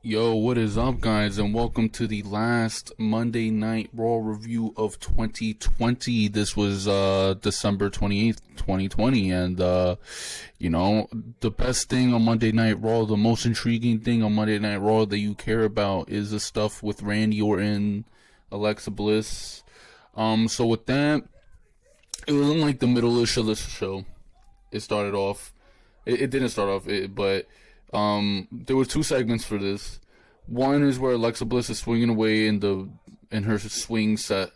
Yo, what is up, guys, and welcome to the last Monday Night Raw review of 2020. This was December 28th, 2020, and the best thing on Monday Night Raw, the most intriguing thing on Monday Night Raw that you care about is the stuff with Randy Orton, Alexa Bliss. So with that, it was in like the middle-ish of the show. It started off. It didn't start off, but there were two segments for this. One is where Alexa Bliss is swinging away in her swing set,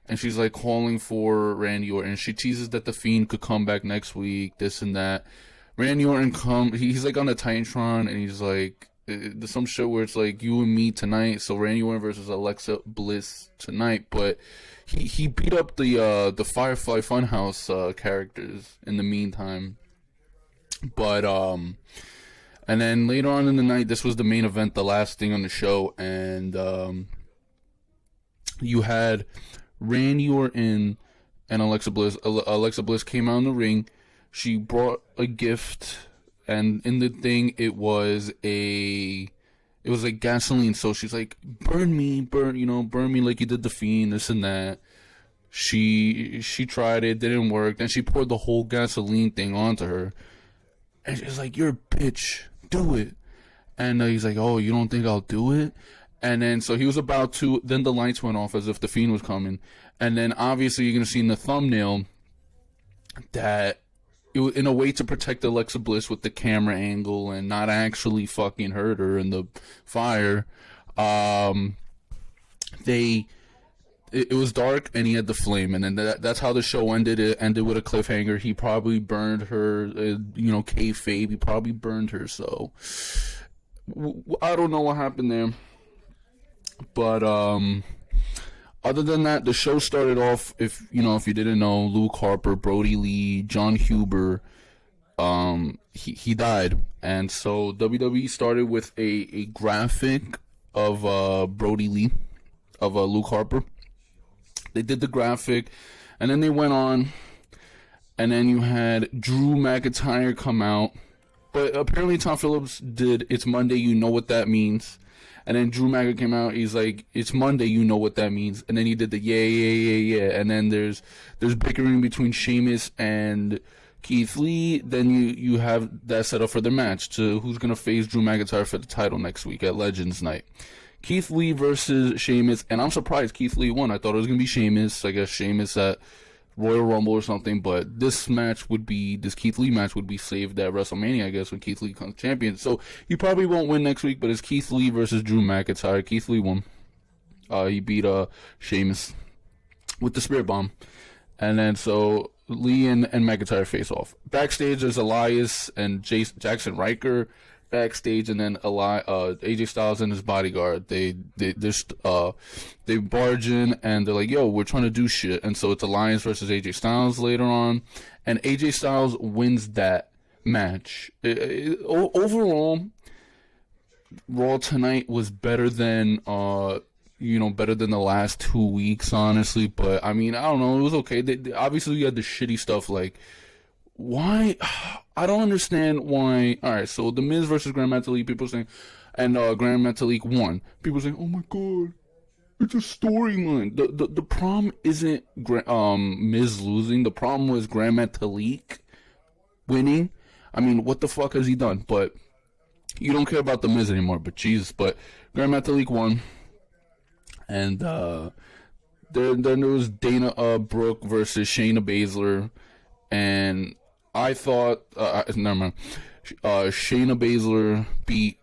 and she's like calling for Randy Orton. She teases that the Fiend could come back next week, this and that. Randy Orton he's like on a Titantron, and he's like, there's some show where it's like you and me tonight, so Randy Orton versus Alexa Bliss tonight. But he beat up the Firefly Funhouse characters in the meantime. But and then later on in the night, this was the main event, the last thing on the show, and you had Randy Orton and Alexa Bliss. Alexa Bliss came out in the ring. She brought a gift, and in the thing, it was like gasoline. So she's like, burn me like you did the Fiend, this and that. She tried it, didn't work. Then she poured the whole gasoline thing onto her. And she's like, you're a bitch, do it. And he's like, oh, you don't think I'll do it? And then, so he was about to, then the lights went off as if the Fiend was coming. And then, obviously, you're going to see in the thumbnail that it was in a way to protect Alexa Bliss with the camera angle and not actually fucking hurt her in the fire. It was dark, and he had the flame, and then that's how the show ended. It ended with a cliffhanger. He probably burned her, kayfabe. He probably burned her, so I don't know what happened there. But other than that, the show started off. If you didn't know, Luke Harper, Brody Lee, John Huber, he died, and so WWE started with a graphic of Brody Lee, of Luke Harper. They did the graphic, and then they went on, and then you had Drew McIntyre come out, but apparently Tom Phillips did It's Monday, you know what that means, and then Drew McIntyre came out, he's like, it's Monday, you know what that means, and then he did the yeah, and then there's bickering between Sheamus and Keith Lee. Then you have that set up for the match to who's going to face Drew McIntyre for the title next week at Legends Night. Keith Lee versus Sheamus, and I'm surprised Keith Lee won. I thought it was going to be Sheamus. I guess Sheamus at Royal Rumble or something, but this Keith Lee match would be saved at WrestleMania, I guess, when Keith Lee becomes champion. So he probably won't win next week, but it's Keith Lee versus Drew McIntyre. Keith Lee won. He beat Sheamus with the Spirit Bomb. And then so Lee and McIntyre face off. Backstage, there's Elias and Jackson Riker backstage, and then AJ Styles and his bodyguard, they barge in, and they're like, yo, we're trying to do shit. And so it's Elias versus AJ Styles later on, and AJ Styles wins that match. Overall, Raw tonight was better than the last 2 weeks, honestly. But I mean, I don't know, it was okay. Obviously you had the shitty stuff, like, why? I don't understand why. Alright, so The Miz versus Grand Metalik, people saying, and Grand Metalik won. People saying, oh my god, it's a storyline. The problem isn't Miz losing. The problem was Grand Metalik winning. I mean, what the fuck has he done? But you don't care about The Miz anymore, but Jesus. But Grand Metalik won. And then there was Dana Brooke versus Shayna Baszler, and I thought, never mind. Shayna Baszler beat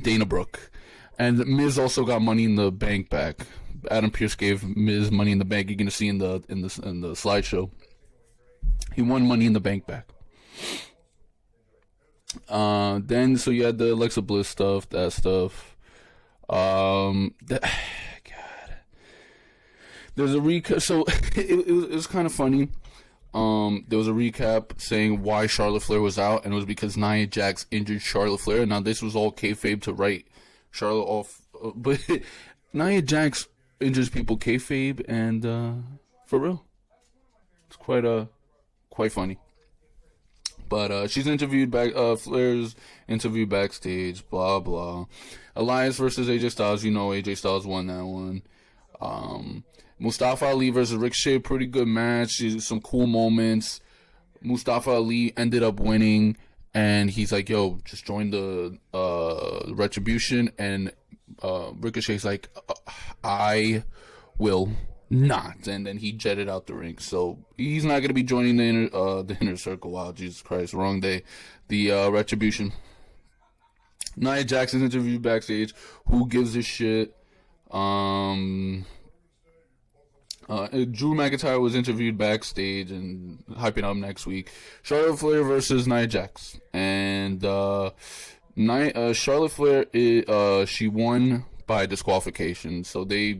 Dana Brooke, and Miz also got Money in the Bank back. Adam Pearce gave Miz Money in the Bank. You're gonna see in the slideshow. He won Money in the Bank back. Then so you had the Alexa Bliss stuff, that stuff. God. There's a recap. So it was kind of funny. There was a recap saying why Charlotte Flair was out, and it was because Nia Jax injured Charlotte Flair. Now this was all kayfabe to write Charlotte off, but Nia Jax injures people kayfabe, and for real, it's quite funny. But she's interviewed Flair's interviewed backstage, blah blah. Elias versus AJ Styles, you know AJ Styles won that one. Mustafa Ali versus Ricochet, pretty good match. Some cool moments. Mustafa Ali ended up winning, and he's like, yo, just join the Retribution, and Ricochet's like, I will not, and then he jetted out the ring. So he's not going to be joining the inner circle. Wow, Jesus Christ, wrong day. The Retribution. Nia Jackson's interviewed backstage. Who gives a shit? Drew McIntyre was interviewed backstage and hyping up next week. Charlotte Flair versus Nia Jax, and Charlotte Flair she won by disqualification. So they,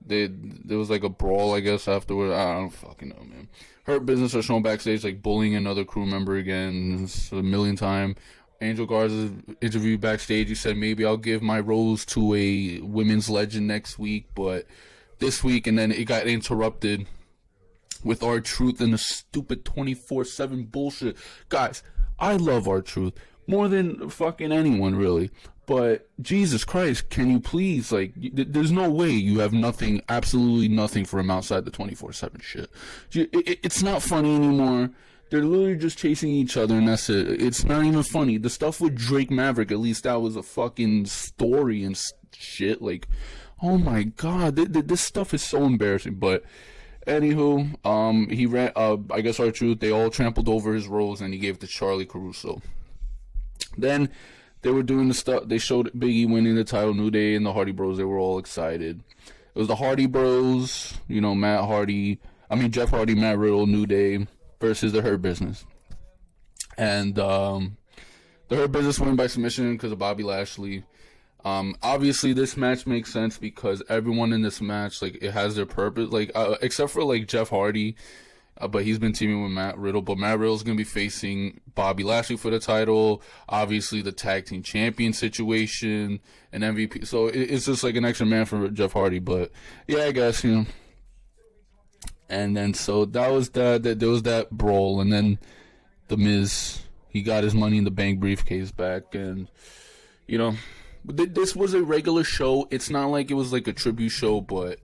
there was like a brawl, I guess, afterward. I don't fucking know, man. Hurt Business are shown backstage like bullying another crew member again, a million times. Angel Garza's interviewed backstage. He said, maybe I'll give my rose to a women's legend next week, but this week, and then it got interrupted with R-Truth and the stupid 24/7 bullshit. Guys, I love R-Truth more than fucking anyone, really. But Jesus Christ, can you please, like, there's no way you have nothing, absolutely nothing for him outside the 24/7 shit. It's not funny anymore. They're literally just chasing each other, and that's it. It's not even funny. The stuff with Drake Maverick, at least that was a fucking story and shit. Like, oh my god, this stuff is so embarrassing. But anywho, he ran. I guess R-Truth, they all trampled over his rose, and he gave it to Charlie Caruso. Then they were doing the stuff. They showed Biggie winning the title, New Day and the Hardy Bros. They were all excited. It was the Hardy Bros, Jeff Hardy, Matt Riddle, New Day versus the Hurt Business. And the Hurt Business won by submission because of Bobby Lashley. Obviously this match makes sense because everyone in this match, like, it has their purpose, like, except for like Jeff Hardy, but he's been teaming with Matt Riddle, but Matt Riddle's gonna be facing Bobby Lashley for the title, obviously the tag team champion situation, and MVP, so it's just like an extra man for Jeff Hardy. But yeah, I guess, and then so that was there was that brawl, and then the Miz, he got his Money in the Bank briefcase back, and this was a regular show. It's not like it was like a tribute show, but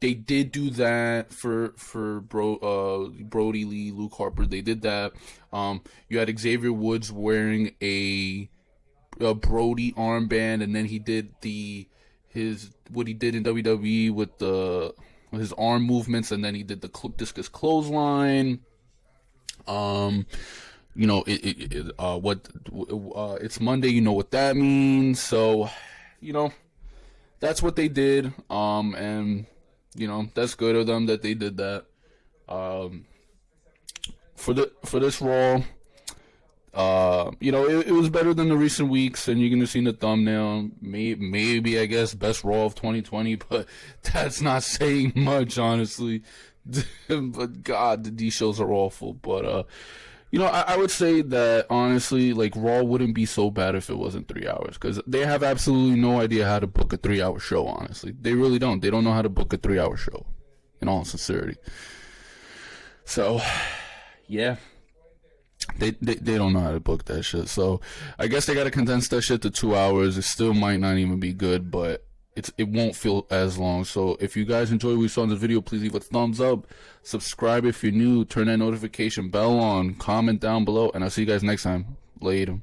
they did do that for Brody Lee, Luke Harper. They did that. You had Xavier Woods wearing a Brody armband, and then he did what he did in WWE with his arm movements, and then he did the discus clothesline. It's Monday, you know what that means. So, that's what they did. And that's good of them that they did that. For this Raw, it was better than the recent weeks, and you're gonna see in the thumbnail, maybe I guess best Raw of 2020, but that's not saying much, honestly. But God, these shows are awful. But I would say that honestly, like, Raw wouldn't be so bad if it wasn't 3 hours, because they have absolutely no idea how to book a 3-hour show. Honestly, they really don't. They don't know how to book a 3-hour show, in all sincerity. So, yeah. They don't know how to book that shit. So I guess they gotta condense that shit to 2 hours. It still might not even be good, but it won't feel as long. So if you guys enjoyed what you saw in this video, please leave a thumbs up, subscribe if you're new, turn that notification bell on, comment down below, and I'll see you guys next time. Later.